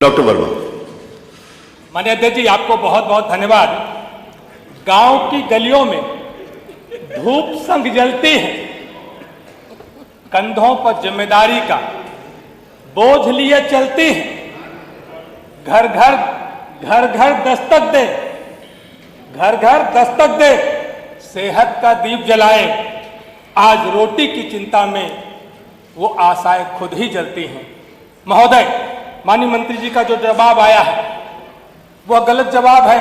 Doctor Verma. माननीय अध्यक्ष जी, आपको बहुत बहुत धन्यवाद। गांव की गलियों में धूप संग जलती है, कंधों पर जिम्मेदारी का बोझ लिए चलती है, घर घर दस्तक दे, घर घर दस्तक दे, सेहत का दीप जलाए। आज रोटी की चिंता में वो आशाएं खुद ही जलती हैं। महोदय, माननीय मंत्री जी का जो जवाब आया है वह गलत जवाब है।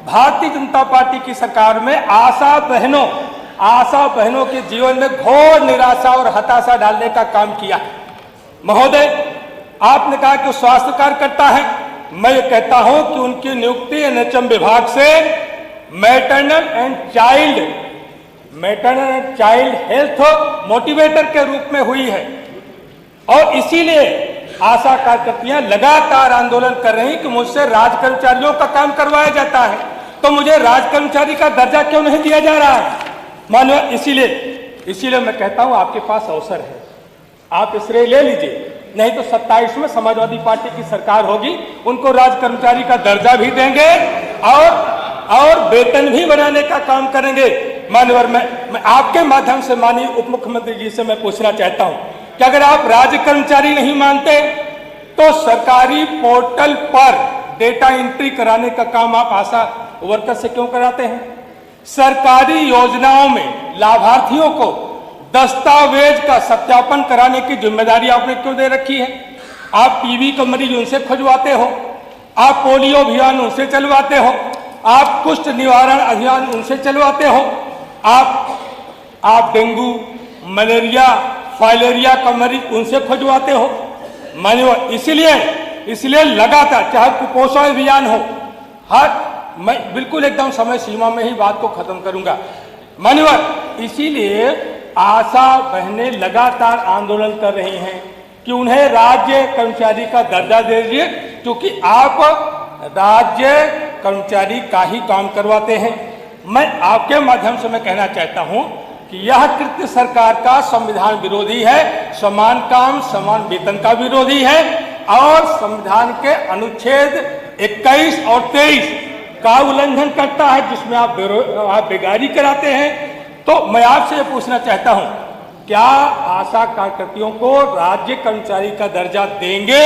भारतीय जनता पार्टी की सरकार में आशा बहनों के जीवन में घोर निराशा और हताशा डालने का काम किया है। महोदय, आपने कहा कि स्वास्थ्य कार्यकर्ता है, मैं ये कहता हूं कि उनकी नियुक्ति एनएचएम विभाग से maternal and child health motivator के रूप में हुई है और इसीलिए आशा कार्यकर्तियां लगातार आंदोलन कर रही कि मुझसे राज कर्मचारियों का काम करवाया जाता है, तो मुझे राज कर्मचारी का दर्जा क्यों नहीं दिया जा रहा है। माननीय, इसीलिए मैं कहता हूं आपके पास अवसर है, आप श्रेय ले लीजिए, नहीं तो 27 में समाजवादी पार्टी की सरकार होगी, उनको राज कर्मचारी का दर्जा भी देंगे और वेतन भी बनाने का काम करेंगे। माननीय, मैं आपके माध्यम से माननीय उप मुख्यमंत्री जी से मैं पूछना चाहता हूं कि अगर आप राज्य कर्मचारी नहीं मानते तो सरकारी पोर्टल पर डेटा एंट्री कराने का काम आप आशा वर्कर से क्यों कराते हैं? सरकारी योजनाओं में लाभार्थियों को दस्तावेज का सत्यापन कराने की जिम्मेदारी आपने क्यों दे रखी है? आप टीबी का मरीज उनसे खुजवाते हो, आप पोलियो अभियान उनसे चलवाते हो, आप कुष्ठ निवारण अभियान उनसे चलवाते हो, आप डेंगू, मलेरिया, फाइलेरिया का मरीज उनसे खुजवाते हो। माननीय, इसलिए लगातार चाहे कुपोषण अभियान हो, मैं बिल्कुल एकदम समय सीमा में ही बात को खत्म करूंगा। माननीय, इसीलिए आशा बहनें लगातार आंदोलन कर रही हैं कि उन्हें राज्य कर्मचारी का दर्जा दे दीजिए, क्योंकि आप राज्य कर्मचारी का ही काम करवाते हैं। मैं आपके माध्यम से मैं कहना चाहता हूं कि यह कृत्य सरकार का संविधान विरोधी है, समान काम समान वेतन का विरोधी है और संविधान के अनुच्छेद 21 और 23 का उल्लंघन करता है, जिसमें आप बेगारी कराते हैं। तो मैं आपसे ये पूछना चाहता हूं, क्या आशा कार्यकर्तियों को राज्य कर्मचारी का दर्जा देंगे,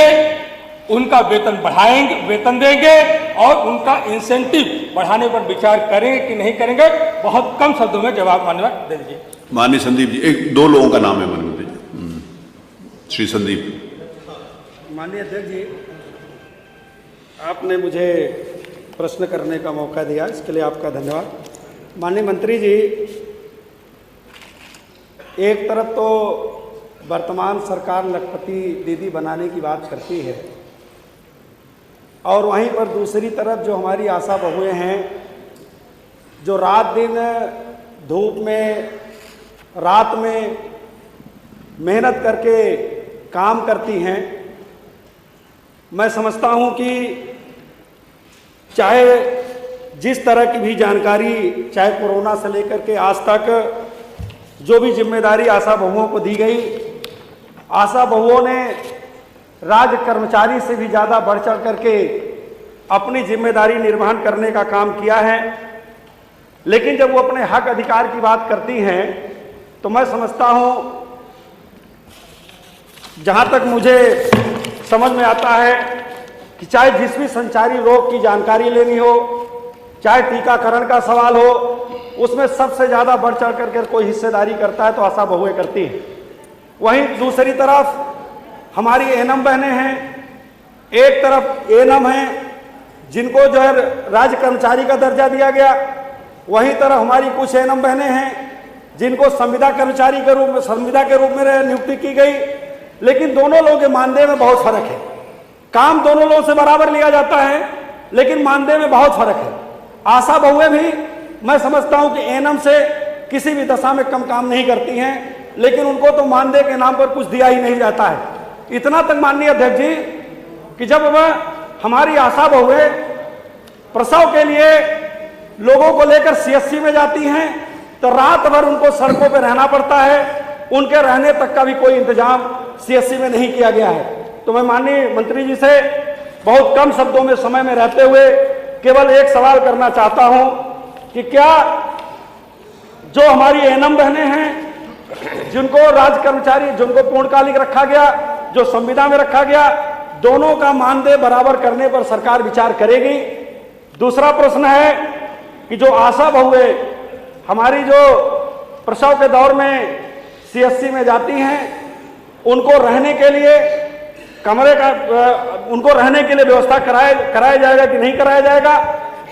उनका वेतन देंगे और उनका इंसेंटिव बढ़ाने पर विचार करेंगे कि नहीं करेंगे? बहुत कम शब्दों में जवाब माननीय दे दीजिए। माननीय संदीप जी, एक दो लोगों का नाम है माननीय जी। श्री संदीप। माननीय अध्यक्ष जी, आपने मुझे प्रश्न करने का मौका दिया, इसके लिए आपका धन्यवाद। माननीय मंत्री जी, एक तरफ तो वर्तमान सरकार लखपति दीदी बनाने की बात करती है और वहीं पर दूसरी तरफ जो हमारी आशा बहुएं हैं, जो रात दिन धूप में रात में मेहनत करके काम करती हैं, मैं समझता हूं कि चाहे जिस तरह की भी जानकारी, चाहे कोरोना से लेकर के आज तक जो भी जिम्मेदारी आशा बहुओं को दी गई, आशा बहुओं ने राज्य कर्मचारी से भी ज़्यादा बढ़ चढ़ करके अपनी जिम्मेदारी निर्वहन करने का काम किया है। लेकिन जब वो अपने हक अधिकार की बात करती हैं तो मैं समझता हूँ, जहाँ तक मुझे समझ में आता है कि चाहे जिस भी संचारी रोग की जानकारी लेनी हो, चाहे टीकाकरण का सवाल हो, उसमें सबसे ज़्यादा बढ़ चढ़ करके कोई हिस्सेदारी करता है तो आशा बहुएं करती हैं। वहीं दूसरी तरफ हमारी एएनएम बहनें हैं, एक तरफ एएनएम हैं जिनको जो है राज्य कर्मचारी का दर्जा दिया गया, वहीं तरफ हमारी कुछ एएनएम बहनें हैं जिनको संविदा कर्मचारी के रूप में, संविदा के रूप में नियुक्ति की गई। लेकिन दोनों लोगों के मानदेय में बहुत फर्क है। काम दोनों लोगों से बराबर लिया जाता है, लेकिन मानदेय में बहुत फर्क है। आशा बहुएं भी मैं समझता हूं कि एएनएम से किसी भी दशा में कम काम नहीं करती हैं, लेकिन उनको तो मानदेय के नाम पर कुछ दिया ही नहीं जाता है। इतना तक माननीय अध्यक्ष जी कि जब हमारी आशा बहुएं प्रसव के लिए लोगों को लेकर सीएससी में जाती हैं तो रात भर उनको सड़कों पर रहना पड़ता है, उनके रहने तक का भी कोई इंतजाम सीएससी में नहीं किया गया है। तो मैं माननीय मंत्री जी से बहुत कम शब्दों में समय में रहते हुए केवल एक सवाल करना चाहता हूं कि क्या जो हमारी एनएम बहनें हैं, जिनको राज्य कर्मचारी, जिनको पूर्णकालिक रखा गया, जो संविदा में रखा गया, दोनों का मानदेय बराबर करने पर सरकार विचार करेगी? दूसरा प्रश्न है कि जो आशा बहुएं हमारी जो प्रसव के दौर में सीएससी में जाती हैं, उनको रहने के लिए कमरे का उनको रहने के लिए व्यवस्था कराया जाएगा कि नहीं कराया जाएगा?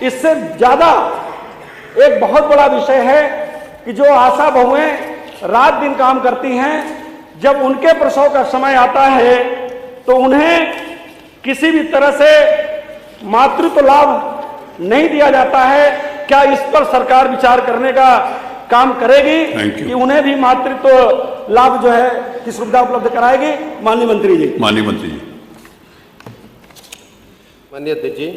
इससे ज्यादा एक बहुत बड़ा विषय है कि जो आशा बहुएं रात दिन काम करती हैं, जब उनके प्रसव का समय आता है तो उन्हें किसी भी तरह से मातृत्व लाभ नहीं दिया जाता है। क्या इस पर सरकार विचार करने का काम करेगी कि उन्हें भी मातृत्व लाभ जो है की सुविधा उपलब्ध कराएगी? माननीय मंत्री जी। माननीय मंत्री जी। माननीय अध्यक्ष जी,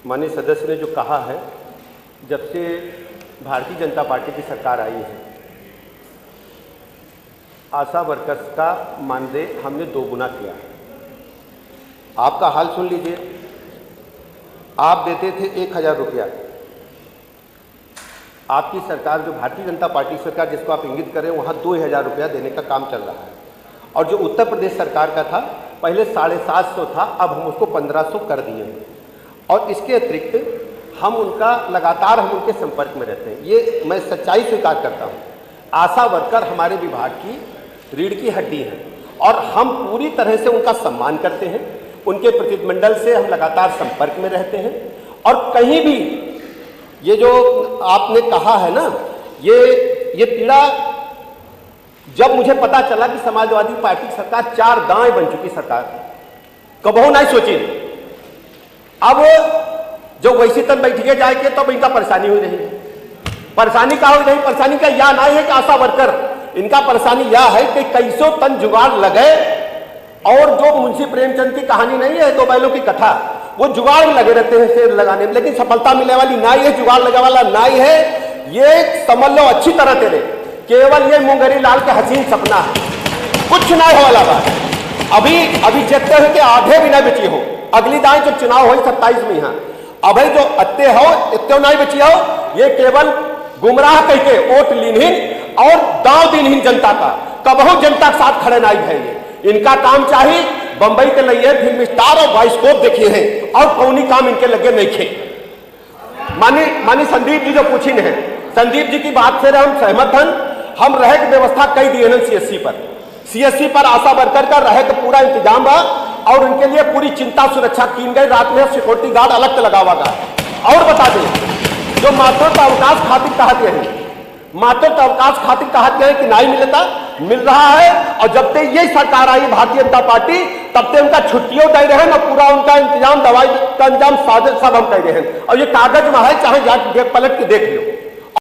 माननीय सदस्य ने जो कहा है, जब से भारतीय जनता पार्टी की सरकार आई है, आशा वर्कर्स का मानदेय हमने 2 गुना किया है। आपका हाल सुन लीजिए, आप देते थे 1000 रुपया, आपकी सरकार, जो भारतीय जनता पार्टी सरकार जिसको आप इंगित करें, वहाँ 2000 रुपया देने का काम चल रहा है। और जो उत्तर प्रदेश सरकार का था, पहले 750 था, अब हम उसको 1500 कर दिए हैं। और इसके अतिरिक्त हम उनके संपर्क में रहते हैं। ये मैं सच्चाई स्वीकार करता हूँ। आशा वर्कर हमारे विभाग की रीढ़ की हड्डी है और हम पूरी तरह से उनका सम्मान करते हैं। उनके प्रतिनिधिमंडल से हम लगातार संपर्क में रहते हैं और कहीं भी ये जो आपने कहा है ना, ये पीड़ा, जब मुझे पता चला कि समाजवादी पार्टी की सरकार 4 दाएं बन चुकी सरकार, कबहू नहीं सोची। अब जो वैसी तक बैठिए जाएंगे तब इनका परेशानी हो रही है। परेशानी का हो रही, परेशानी का यह नहीं है कि आशा वर्कर, इनका परेशानी यह है कि कैसों तन जुगाड़ लगे। और जो मुंशी प्रेमचंद की कहानी नहीं है, 2 बैलों की कथा, वो जुगाड़ में लगे रहते हैं शेर लगाने में, लेकिन सफलता मिलने वाली नाई है, जुगाड़ लगा वाला नाई है। ये समझ लो अच्छी तरह तेरे, केवल ये मुंगरी लाल के हसीन सपना है, कुछ ना हो वाला बात। अभी देखते हो कि आधे भी नहीं बची हो। अगली दाएं जो चुनाव हो 27 में, यहाँ अभी जो अत्ते हो इतने नहीं बची हो, ये केवल गुमराह कह के वोट लीनहीन और दाव दीनहीन जनता का, कबहू जनता के साथ खड़े नहीं भैया। इनका काम चाहिए बंबई के लिए फिल्म स्टार और बाइस्कोप देखिए हैं और कौनी काम इनके लगे नहीं खे। मानी संदीप जी जो पूछी है, संदीप जी की बात से हम सहमत हैं। हम रहे की व्यवस्था कई दिए हैं सीएससी पर आशा वर्कर का रहे का पूरा इंतजाम है और उनके लिए पूरी चिंता सुरक्षा की गई। रात में सिक्योरिटी गार्ड अलग से लगा हुआ है। और बता दें, जो मातृत्व अवकाश खातिर कहते हैं, मातृत्व अवकाश खातिर कहते हैं कि नहीं मिल रहा है। और जब तक ये सरकार आई भारतीय जनता पार्टी, तब तक उनका छुट्टियों दे रहे हैं ना, पूरा उनका इंतजाम, दवाई का इंतजाम सब हम कह रहे हैं। और ये कागज में है, चाहे जाके पलट के देख लो।